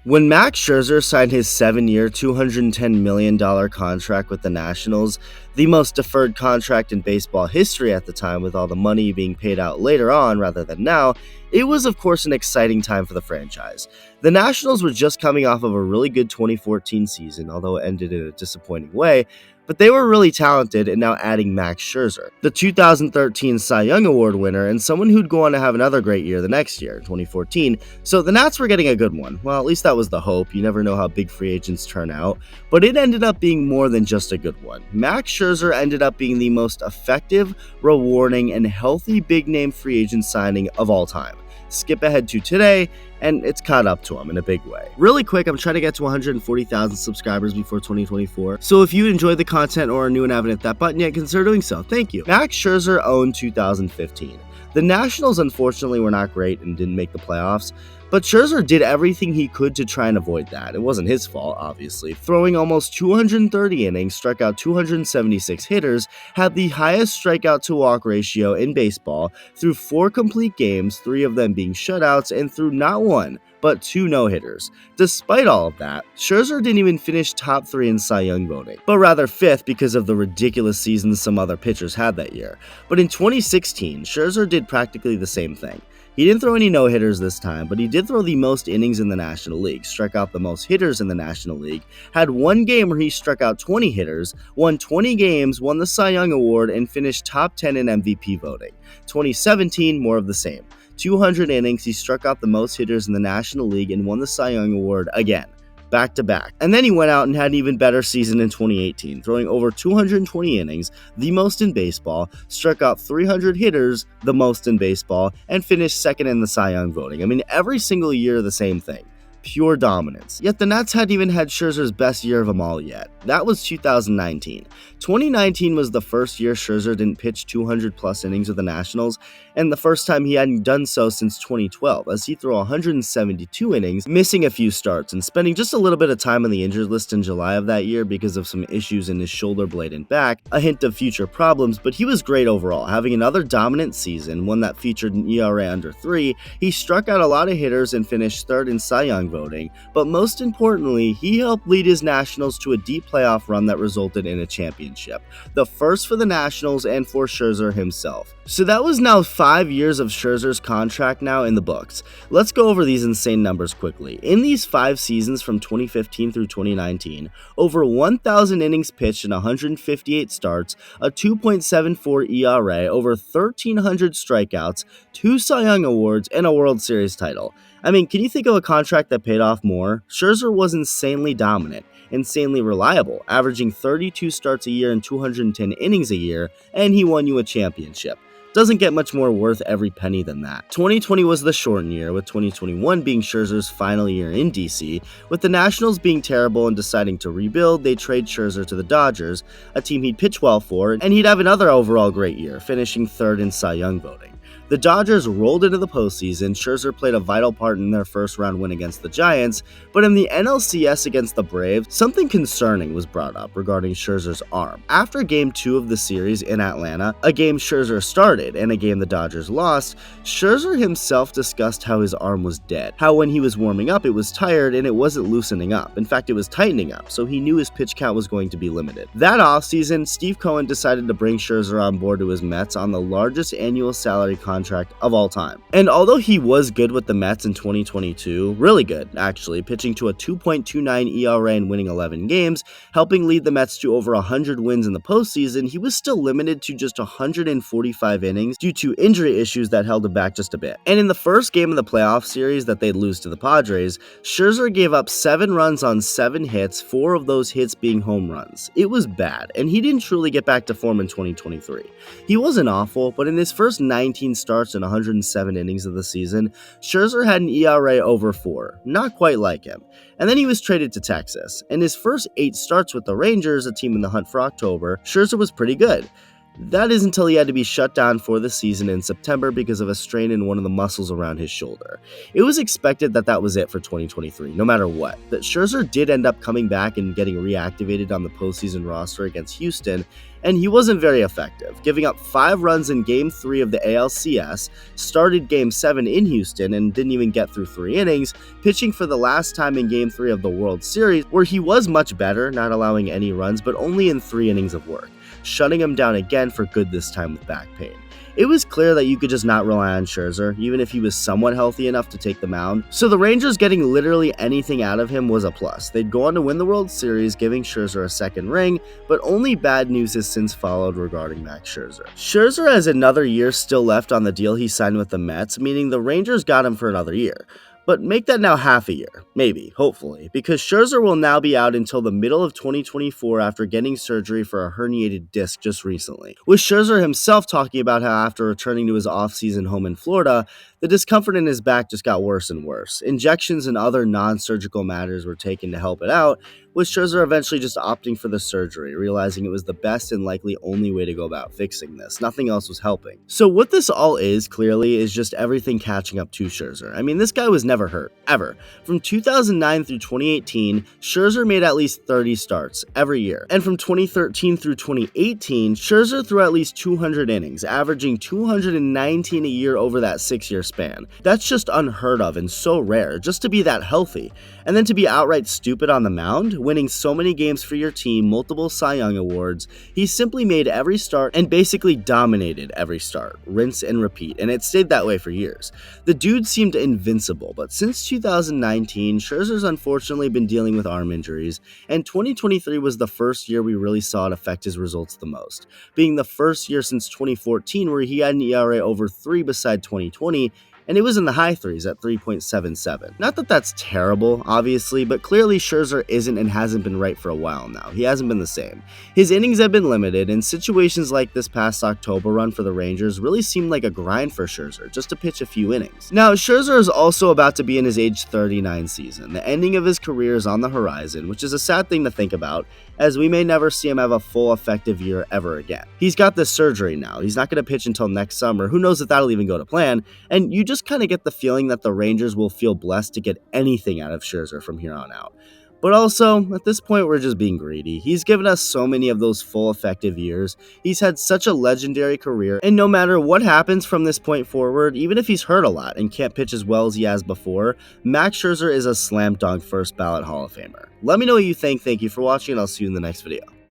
When Max Scherzer signed his 7-year, $210 million contract with the Nationals, the most deferred contract in baseball history at the time, with all the money being paid out later on rather than now, it was of course an exciting time for the franchise. The Nationals were just coming off of a really good 2014 season, although it ended in a disappointing way, but they were really talented, and now adding Max Scherzer, the 2013 Cy Young Award winner and someone who'd go on to have another great year the next year, 2014, so the Nats were getting a good one. Well, at least that was the hope. You never know how big free agents turn out, but it ended up being more than just a good one. Max Scherzer ended up being the most effective, rewarding, and healthy big-name free agent signing of all time. Skip ahead to today, and it's caught up to him in a big way. Really quick, I'm trying to get to 140,000 subscribers before 2024, so if you enjoyed the content or are new and haven't hit that button yet, consider doing so. Thank you. Max Scherzer owned 2015. The Nationals unfortunately were not great and didn't make the playoffs, but Scherzer did everything he could to try and avoid that. It wasn't his fault, obviously. Throwing almost 230 innings, struck out 276 hitters, had the highest strikeout-to-walk ratio in baseball, through 4 complete games, 3 of them being shutouts, and threw not 1, but 2 no-hitters. Despite all of that, Scherzer didn't even finish top 3 in Cy Young voting, but rather 5th because of the ridiculous seasons some other pitchers had that year. But in 2016, Scherzer did practically the same thing. He didn't throw any no-hitters this time, but he did throw the most innings in the National League, struck out the most hitters in the National League, had 1 game where he struck out 20 hitters, won 20 games, won the Cy Young Award, and finished top 10 in MVP voting. 2017, more of the same. 200 innings, he struck out the most hitters in the National League and won the Cy Young Award again, back to back. And then he went out and had an even better season in 2018, throwing over 220 innings, the most in baseball, struck out 300 hitters, the most in baseball, and finished second in the Cy Young voting. I mean, every single year the same thing. Pure dominance. Yet the Nats hadn't even had Scherzer's best year of them all yet. That was 2019. 2019 was the first year Scherzer didn't pitch 200 plus innings with the Nationals, and the first time he hadn't done so since 2012, as he threw 172 innings, missing a few starts, and spending just a little bit of time on the injured list in July of that year because of some issues in his shoulder blade and back, a hint of future problems, but he was great overall, having another dominant season, one that featured an ERA under 3, he struck out a lot of hitters and finished 3rd in Cy Young voting, but most importantly, he helped lead his Nationals to a deep playoff run that resulted in a championship, the first for the Nationals and for Scherzer himself. So that was now 5 years of Scherzer's contract now in the books. Let's go over these insane numbers quickly. In these 5 seasons from 2015 through 2019, over 1,000 innings pitched and 158 starts, a 2.74 ERA, over 1,300 strikeouts, 2 Cy Young Awards, and a World Series title. I mean, can you think of a contract that paid off more? Scherzer was insanely dominant, insanely reliable, averaging 32 starts a year and 210 innings a year, and he won you a championship. Doesn't get much more worth every penny than that. 2020 was the shortened year, with 2021 being Scherzer's final year in DC. With the Nationals being terrible and deciding to rebuild, they trade Scherzer to the Dodgers, a team he'd pitch well for, and he'd have another overall great year, finishing 3rd in Cy Young voting. The Dodgers rolled into the postseason. Scherzer played a vital part in their first-round win against the Giants, but in the NLCS against the Braves, something concerning was brought up regarding Scherzer's arm. After Game 2 of the series in Atlanta, a game Scherzer started and a game the Dodgers lost, Scherzer himself discussed how his arm was dead, how when he was warming up it was tired and it wasn't loosening up. In fact, it was tightening up, so he knew his pitch count was going to be limited. That offseason, Steve Cohen decided to bring Scherzer on board to his Mets on the largest annual salary contract of all time. And although he was good with the Mets in 2022, really good actually, pitching to a 2.29 ERA and winning 11 games, helping lead the Mets to over 100 wins in the postseason, he was still limited to just 145 innings due to injury issues that held him back just a bit. And in the first game of the playoff series that they'd lose to the Padres, Scherzer gave up 7 runs on 7 hits, 4 of those hits being home runs. It was bad, and he didn't truly get back to form in 2023. He wasn't awful, but in his first 19 starts in 107 innings of the season, Scherzer had an ERA over 4, not quite like him. And then he was traded to Texas. In his first 8 starts with the Rangers, a team in the hunt for October, Scherzer was pretty good. That is until he had to be shut down for the season in September because of a strain in one of the muscles around his shoulder. It was expected that that was it for 2023, no matter what. That Scherzer did end up coming back and getting reactivated on the postseason roster against Houston, and he wasn't very effective, giving up 5 runs in Game 3 of the ALCS, started Game 7 in Houston and didn't even get through 3 innings, pitching for the last time in Game 3 of the World Series, where he was much better, not allowing any runs, but only in 3 innings of work, shutting him down again for good this time with back pain. It was clear that you could just not rely on Scherzer, even if he was somewhat healthy enough to take the mound, so the Rangers getting literally anything out of him was a plus. They'd go on to win the World Series, giving Scherzer a second ring, but only bad news has since followed regarding Max Scherzer. Scherzer has another year still left on the deal he signed with the Mets, meaning the Rangers got him for another year. But make that now half a year, maybe, hopefully, because Scherzer will now be out until the middle of 2024 after getting surgery for a herniated disc just recently. With Scherzer himself talking about how after returning to his off-season home in Florida, the discomfort in his back just got worse and worse. Injections and other non-surgical matters were taken to help it out, with Scherzer eventually just opting for the surgery, realizing it was the best and likely only way to go about fixing this. Nothing else was helping. So what this all is, clearly, is just everything catching up to Scherzer. I mean, this guy was never hurt, ever. From 2009 through 2018, Scherzer made at least 30 starts every year. And from 2013 through 2018, Scherzer threw at least 200 innings, averaging 219 a year over that 6-year span. That's just unheard of and so rare, just to be that healthy. And then to be outright stupid on the mound, winning so many games for your team, multiple Cy Young awards, he simply made every start and basically dominated every start, rinse and repeat, and it stayed that way for years. The dude seemed invincible, but since 2019, Scherzer's unfortunately been dealing with arm injuries, and 2023 was the first year we really saw it affect his results the most, being the first year since 2014 where he had an ERA over 3 beside 2020, and it was in the high 3s at 3.77. Not that that's terrible, obviously, but clearly Scherzer isn't and hasn't been right for a while now. He hasn't been the same. His innings have been limited, and situations like this past October run for the Rangers really seemed like a grind for Scherzer, just to pitch a few innings. Now, Scherzer is also about to be in his age 39 season. The ending of his career is on the horizon, which is a sad thing to think about, as we may never see him have a full effective year ever again. He's got this surgery now. He's not going to pitch until next summer. Who knows if that'll even go to plan, and you just kind of get the feeling that the Rangers will feel blessed to get anything out of Scherzer from here on out. But also, at this point, we're just being greedy. He's given us so many of those full effective years. He's had such a legendary career, and no matter what happens from this point forward, even if he's hurt a lot and can't pitch as well as he has before, Max Scherzer is a slam dunk first ballot Hall of Famer. Let me know what you think. Thank you for watching, and I'll see you in the next video.